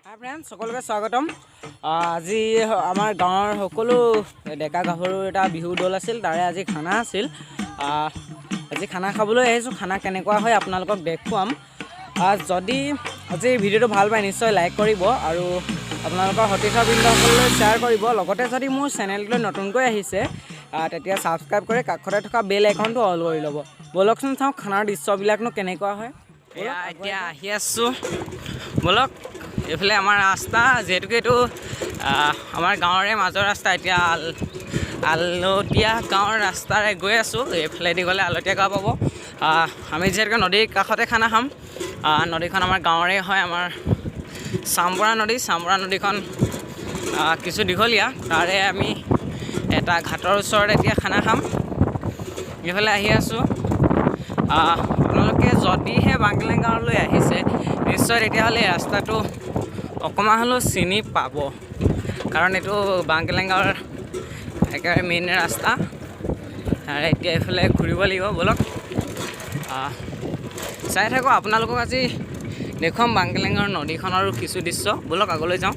হাই friends, সকলোকে স্বাগতম। আজি আমাৰ গাঁৱৰ সকলো ডেকা গাভৰুৰ এটা বিহু দল আছিল, তাৰে আজি খানা আছিল। আজি খানা খাবলৈ আহিছোঁ। খানা কেনেকুৱা হয় আপোনালোকক দেখুৱাম। যদি আজি ভিডিঅ'টো ভাল পায় নিশ্চয় লাইক কৰিব আৰু আপোনালোকৰ সতীৰ্থবৃন্দসকললৈ শ্বেয়াৰ কৰিব। লগতে যদি মোৰ চেনেলটোলৈ নতুনকৈ আহিছে তেতিয়া ছাবস্ক্ৰাইব কৰি কাষতে থকা বেল আইকনটো অল কৰি ল'ব। ব'লকচোন চাওঁ খানাৰ দৃশ্যবিলাকনো কেনেকুৱা হয়। এতিয়া আহি আছোঁ, ব'লক। এইফালে আমাৰ ৰাস্তা, যিহেতুকে এইটো আমাৰ গাঁৱৰে মাজৰ ৰাস্তা। এতিয়া আলতীয়া গাঁৱৰ ৰাস্তাৰে গৈ আছোঁ। এইফালেদি গ'লে আলতীয়া গাঁও পাব। আমি যিহেতুকে নদীৰ কাষতে খানা খাম। নদীখন আমাৰ গাঁৱৰে হয়, আমাৰ চামবৰা নদীখন কিছু দীঘলীয়া। তাৰে আমি এটা ঘাটৰ ওচৰত এতিয়া খানা খাম। এইফালে আহি আছোঁ। আপোনালোকে যদিহে বাংকিলেং গাঁৱলৈ আহিছে নিশ্চয় তেতিয়াহ'লে এই ৰাস্তাটো অকণমান হ'লেও চিনি পাব, কাৰণ এইটো বাংকিলেং গাঁৱৰ একেবাৰে মেইন ৰাস্তা। আৰু এতিয়া এইফালে ঘূৰিব লাগিব, ব'লক চাই থাকোঁ। আপোনালোকক আজি দেখুৱাম বাংকিলেং গাঁৱৰ নদীখনৰো কিছু দৃশ্য। ব'লক আগলৈ যাওঁ।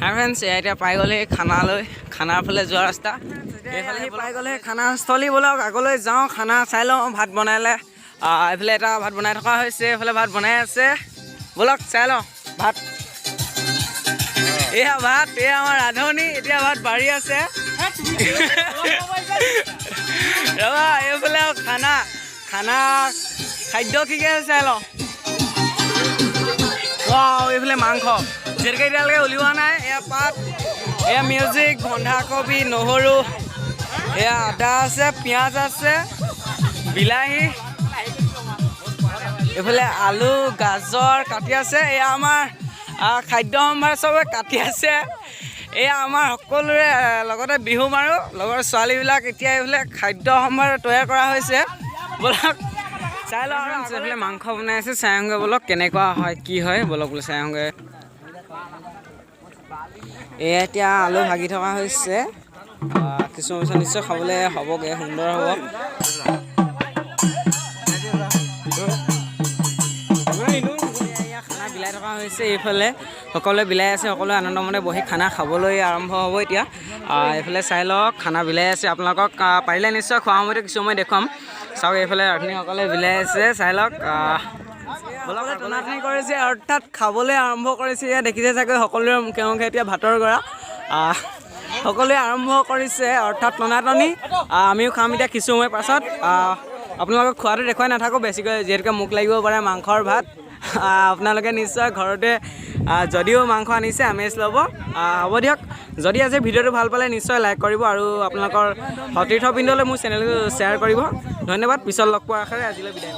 হাই ফ্ৰেণ্ডছ, এতিয়া পাই গ'লে খানাৰ ফালে যোৱা ৰাস্তা। এইফালে পাই গ'লে খানাস্থলী। ব'লক আগলৈ যাওঁ, খানা চাই লওঁ। ভাত বনালে, এইফালে এটা ভাত বনাই থকা হৈছে, এইফালে ভাত বনাই আছে। ব'লক চাই লওঁ ভাত। এয়া ভাত, এয়া আমাৰ ৰান্ধনি। এতিয়া ভাত বাঢ়ি আছে। ৰ'বা, এইফালে খানা খাদ্য কি কি আছে চাই লওঁ। এইফালে মাংস, যিহেতুকে এতিয়ালৈকে উলিওৱা নাই। এয়া পাত, এয়া মিউজিক, বন্ধাকবি, নহৰু, এয়া আদা আছে, পিঁয়াজ আছে, বিলাহী, এইফালে আলু, গাজৰ কাটি আছে। এয়া আমাৰ খাদ্য সম্ভাৰ চবে কাটি আছে। এয়া আমাৰ সকলোৰে লগতে বিহু মাৰোঁ লগৰ ছোৱালীবিলাক। এতিয়া এইফালে খাদ্য সম্ভাৰ তৈয়াৰ কৰা হৈছে। ব'লক চাই লওঁ। এইফালে মাংস বনাই আছে, চাই আহোঁগৈ ব'লক কেনেকুৱা হয় কি হয়। ব'লক বোলো চাই আহোঁগৈ। এয়া এতিয়া আলু ভাগি থকা হৈছে। কিছু পিছত নিশ্চয় খাবলৈ হ'বগৈ, সুন্দৰ হ'ব। খানা বিলাই থকা হৈছে। এইফালে সকলোৱে বিলাই আছে, সকলোৱে আনন্দমনে বহি খানা খাবলৈ আৰম্ভ হ'ব এতিয়া। এইফালে চাই লওক, খানা বিলাই আছে। আপোনালোকক পাৰিলে নিশ্চয় খোৱা সময়তে কিছু সময় দেখুৱাম। চাওক, এইফালে ৰান্ধনীসকলে বিলাই আছে, চাই লওক। সকলোৱে টনাটনি কৰিছে, অৰ্থাৎ খাবলৈ আৰম্ভ কৰিছে। এয়া দেখিছে চাগৈ সকলোৰে মুখে মুখে এতিয়া ভাতৰ গৰা। সকলোৱে আৰম্ভ কৰিছে, অৰ্থাৎ টনাটনি। আমিও খাম এতিয়া কিছু সময় পাছত। আপোনালোকক খোৱাটো দেখুৱাই নাথাকোঁ বেছিকৈ, যিহেতুকে মুখ লাগিব পাৰে মাংসৰ ভাত। আপোনালোকে নিশ্চয় ঘৰতে যদিও মাংস আনিছে আমেজ ল'ব। হ'ব দিয়ক। যদি আজি ভিডিঅ'টো ভাল পালে নিশ্চয় লাইক কৰিব আৰু আপোনালোকৰ সতীৰ্থবৃন্দলৈ মোৰ চেনেলটো শ্বেয়াৰ কৰিব। ধন্যবাদ। পিছত লগ পোৱাৰ আশাৰে আজিলৈ বিদায়।